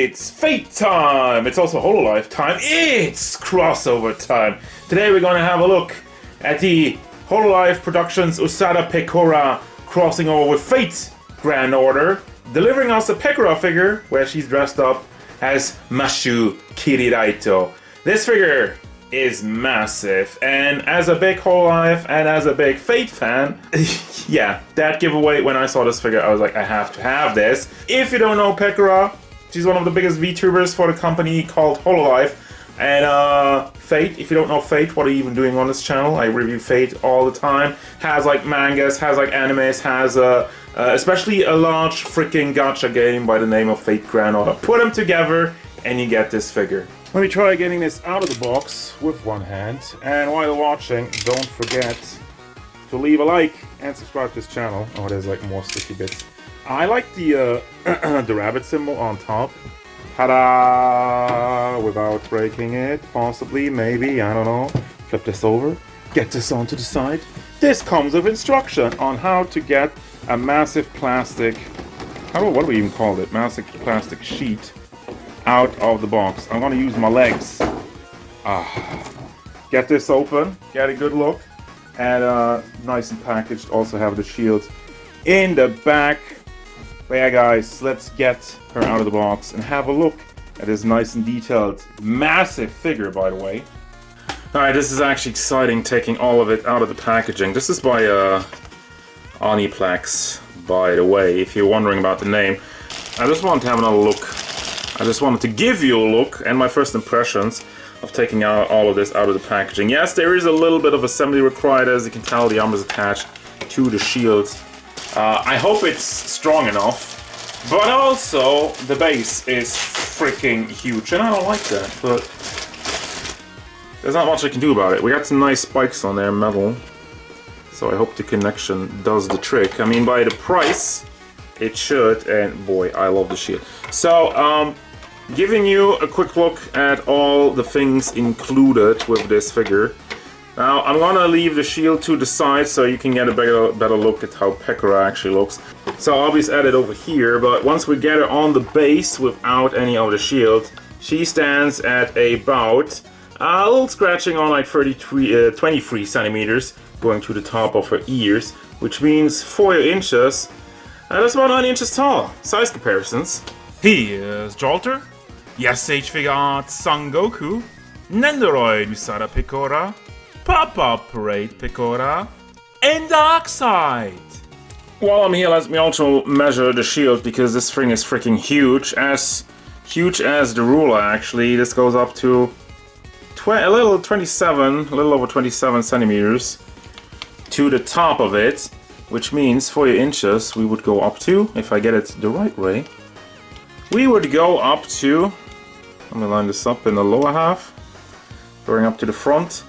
It's Fate time! It's also Hololive time. It's crossover time. Today we're going to have a look at the Hololive Productions Usada Pekora crossing over with fategrandorder, delivering us a Pekora figure where she's dressed up as Kyrielight. This figure is massive, and as a big Hololive and as a big Fate fan, yeah, that giveaway when I saw this figure, I was like, I have to have this. If you don't know Pekora, she's one of the biggest VTubers for the company called Hololive. And Fate, if you don't know Fate, what are you even doing on this channel? I review Fate all the time. Has like mangas, has like animes, has especially a large freaking gacha game by the name of fategrandorder. Put them together and you get this figure. Let me try getting this out of the box with one hand. And while you're watching, don't forget to leave a like and subscribe to this channel. Oh, there's like more sticky bits. I like the the rabbit symbol on top. Ta-da! Without breaking it, possibly, maybe, I don't know. Flip this over, get this onto the side. This comes with instruction on how to get a massive plastic, what do we even call it? Massive plastic sheet out of the box. I'm gonna use my legs. Get this open, get a good look, and nice and packaged. Also have the shield in the back. But yeah guys, let's get her out of the box and have a look at this nice and detailed, massive figure, by the way. Alright, this is actually exciting, taking all of it out of the packaging. This is by Aniplex, by the way, if you're wondering about the name. I just wanted to have another look. I just wanted to give you a look and my first impressions of taking out all of this out of the packaging. Yes, there is a little bit of assembly required, as you can tell. The armor is attached to the shield. I hope it's strong enough, but also the base is freaking huge, and I don't like that, but there's not much I can do about it. We got some nice spikes on there, metal, so I hope the connection does the trick. I mean, by the price, it should, and boy, I love the shield. So, giving you a quick look at all the things included with this figure. Now, I'm gonna leave the shield to the side so you can get a better look at how Pekora actually looks. So I'll just add it over here, but once we get her on the base without any of the shield, she stands at about a little scratching on like 23 centimeters, going to the top of her ears, which means 4 inches, and that's about 9 inches tall. Size comparisons. Here's Jolter, Yes H Figure Arts Son Goku, Nendoroid Usada Pekora, Pop-Up Parade Pekora, and Darkseid. While I'm here, let me also measure the shield, because this thing is freaking huge. As huge as the ruler, actually. This goes up to a little over 27 centimeters to the top of it, which means 40 inches we would go up to, if I get it the right way, we would go up to, let me line this up in the lower half, going up to the front,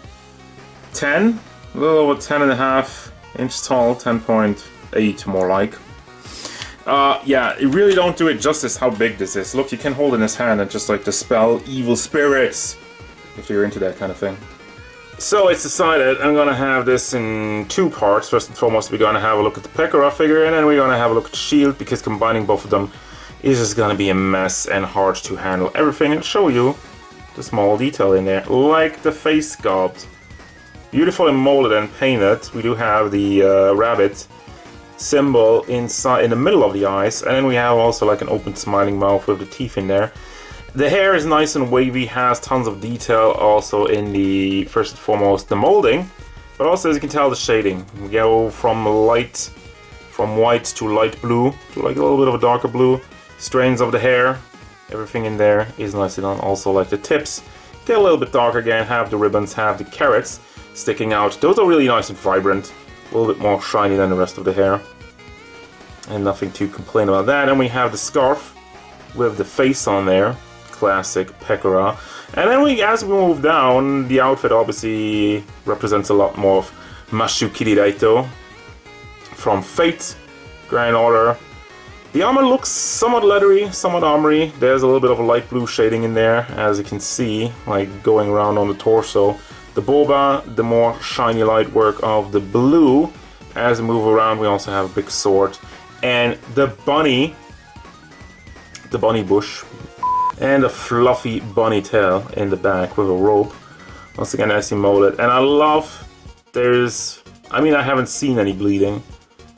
10, a little over 10.5 inches tall, 10.8 more like. Yeah, it really don't do it justice how big this is. Look, you can hold in his hand and just like dispel evil spirits, if you're into that kind of thing. So it's decided I'm gonna have this in two parts. First and foremost, we're gonna have a look at the Pekora figure, and then we're gonna have a look at the shield, because combining both of them is just gonna be a mess and hard to handle everything and show you the small detail in there, like the face sculpt. Beautifully molded and painted. We do have the rabbit symbol inside, in the middle of the eyes, and then we have also like an open smiling mouth with the teeth in there. The hair is nice and wavy, has tons of detail also in the, first and foremost, the molding, but also, as you can tell, the shading. We go from white to light blue, to like a little bit of a darker blue. Strands of the hair, everything in there is nicely done. Also, like the tips get a little bit darker again, have the ribbons, have the carrots sticking out. Those are really nice and vibrant, a little bit more shiny than the rest of the hair, and nothing to complain about that. And we have the scarf with the face on there, classic Pekora. And then as we move down, the outfit obviously represents a lot more of Kyrielight from fategrandorder. The armor looks somewhat leathery, somewhat armory. There's a little bit of a light blue shading in there, as you can see, like going around on the torso. The boba, the more shiny light work of the blue. As we move around, we also have a big sword. And the bunny bush, and a fluffy bunny tail in the back with a rope. Once again, nicely molded. And I love I mean, I haven't seen any bleeding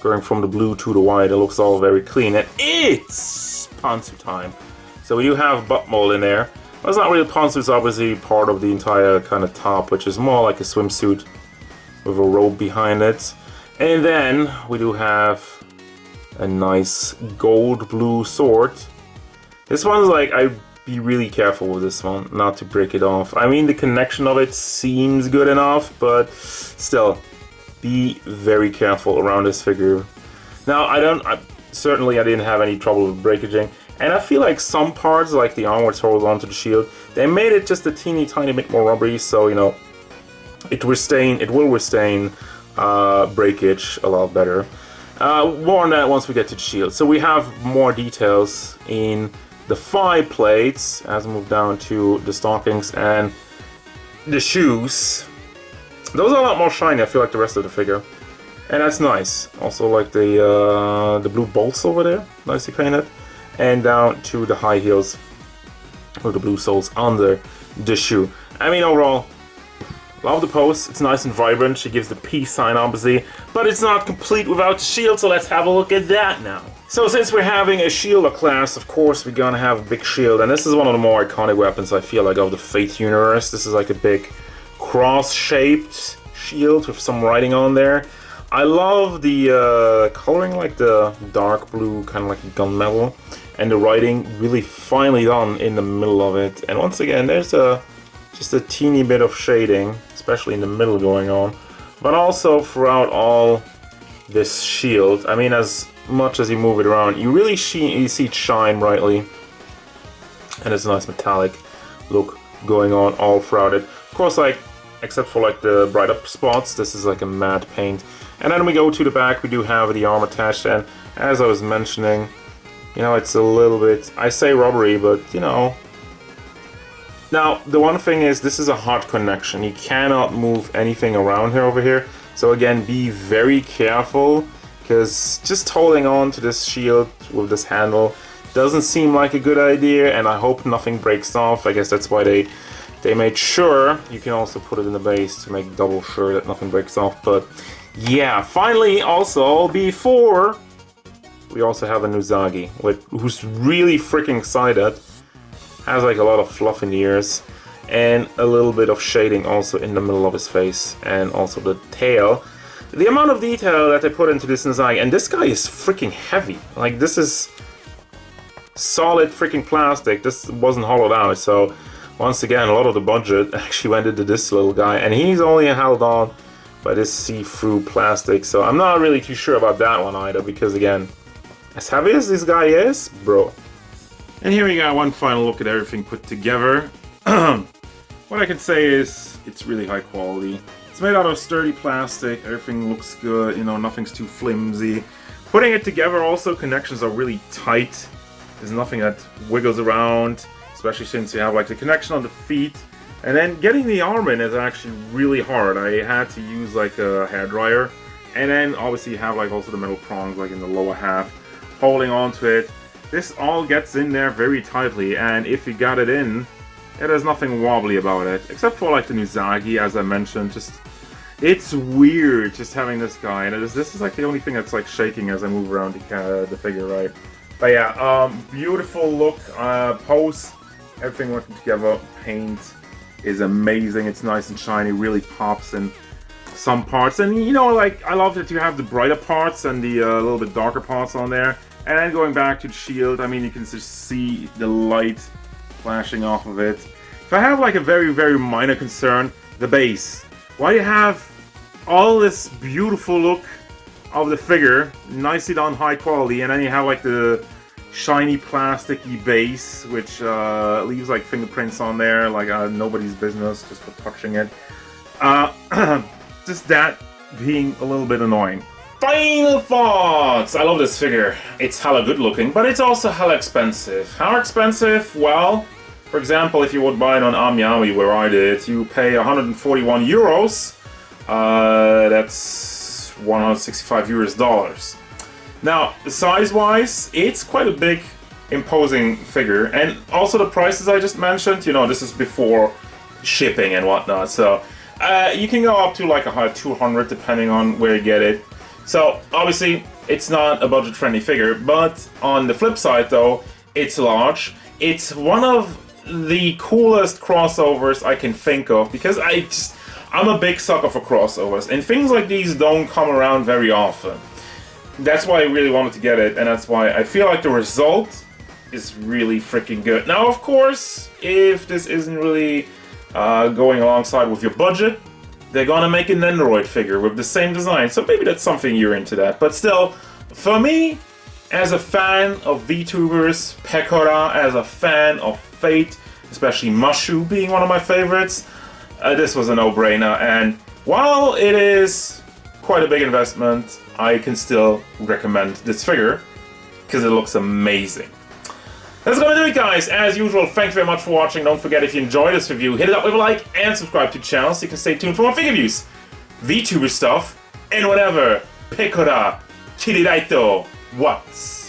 going from the blue to the white. It looks all very clean. And it's pantsu time. So we do have butt mold in there. Well, it's not really pantsu, it's obviously part of the entire kind of top, which is more like a swimsuit with a robe behind it. And then we do have a nice gold blue sword. This one's like, I'd be really careful with this one, not to break it off. I mean, the connection of it seems good enough, but still, be very careful around this figure. Now, certainly I didn't have any trouble with breakaging, and I feel like some parts, like the arm which holds onto the shield, they made it just a teeny tiny bit more rubbery, so, you know, it will withstand breakage a lot better. More on that once we get to the shield. So we have more details in the thigh plates as we move down to the stockings and the shoes. Those are a lot more shiny, I feel, like the rest of the figure. And that's nice. Also like the blue bolts over there, nicely painted. And down to the high heels with the blue soles under the shoe. I mean, overall, love the pose. It's nice and vibrant. She gives the peace sign, obviously. But it's not complete without the shield, so let's have a look at that now. So since we're having a shielder class, of course we're gonna have a big shield. And this is one of the more iconic weapons, I feel like, of the Fate universe. This is like a big cross-shaped shield with some writing on there. I love the coloring, like the dark blue, kind of like gunmetal, and the writing really finely done in the middle of it. And once again, there's just a teeny bit of shading, especially in the middle going on, but also throughout all this shield. I mean, as much as you move it around, you really see it shine brightly, and it's a nice metallic look going on all throughout it. Of course, like, except for like the bright up spots, this is like a matte paint. And then we go to the back, we do have the arm attached, and as I was mentioning, you know, it's a little bit, I say rubbery, but you know. Now, the one thing is, this is a hard connection. You cannot move anything around here over here. So again, be very careful, because just holding on to this shield with this handle doesn't seem like a good idea, and I hope nothing breaks off. I guess that's why they made sure you can also put it in the base to make double sure that nothing breaks off. But yeah, finally, also, before, we also have a Nagi, who's really freaking excited. Has like a lot of fluff in the ears, and a little bit of shading also in the middle of his face, and also the tail. The amount of detail that they put into this Nagi, and this guy is freaking heavy. Like, this is solid freaking plastic. This wasn't hollowed out, so once again, a lot of the budget actually went into this little guy, and he's only held on by this see-through plastic, so I'm not really too sure about that one either, because again, as heavy as this guy is, bro. And here we got one final look at everything put together. What I can say is, it's really high quality. It's made out of sturdy plastic, everything looks good, you know, nothing's too flimsy. Putting it together also, connections are really tight. There's nothing that wiggles around, especially since you have like the connection on the feet. And then getting the arm in is actually really hard. I had to use like a hairdryer. And then obviously you have like also the metal prongs like in the lower half, holding onto it. This all gets in there very tightly, and if you got it in, there's nothing wobbly about it. Except for like the Nagi, as I mentioned, it's weird just having this guy. And this is like the only thing that's like shaking as I move around the figure, right? But yeah, beautiful look, pose, everything working together, paint is amazing, it's nice and shiny, really pops in some parts. And you know, like, I love that you have the brighter parts and the little bit darker parts on there. And then going back to the shield, I mean, you can just see the light flashing off of it. If I have like a very, very minor concern, the base. Why do you have all this beautiful look of the figure, nicely done, high quality, and then you have like the shiny plasticky base, which leaves like fingerprints on there, like nobody's business, just for touching it. Just that being a little bit annoying. Final thoughts! I love this figure. It's hella good looking, but it's also hella expensive. How expensive? Well, for example, if you would buy it on AmiAmi, where I did, you pay 141 euros. That's 165 US dollars. Now, size-wise, it's quite a big imposing figure. And also the prices I just mentioned, you know, this is before shipping and whatnot. So you can go up to like a high 200 depending on where you get it. So obviously it's not a budget-friendly figure, but on the flip side though, it's large. It's one of the coolest crossovers I can think of, because I'm a big sucker for crossovers, and things like these don't come around very often. That's why I really wanted to get it, and that's why I feel like the result is really freaking good. Now, of course, if this isn't really going alongside with your budget, they're gonna make an Android figure with the same design, so maybe that's something you're into that. But still, for me, as a fan of VTubers, Pekora, as a fan of Fate, especially Mushu being one of my favorites, this was a no-brainer, and while it is quite a big investment, I can still recommend this figure, because it looks amazing. That's gonna do it, guys. As usual, thanks very much for watching. Don't forget, if you enjoyed this review, hit it up with a like and subscribe to the channel so you can stay tuned for more figure reviews, VTuber stuff, and whatever. Pekora, Kyrielight, what's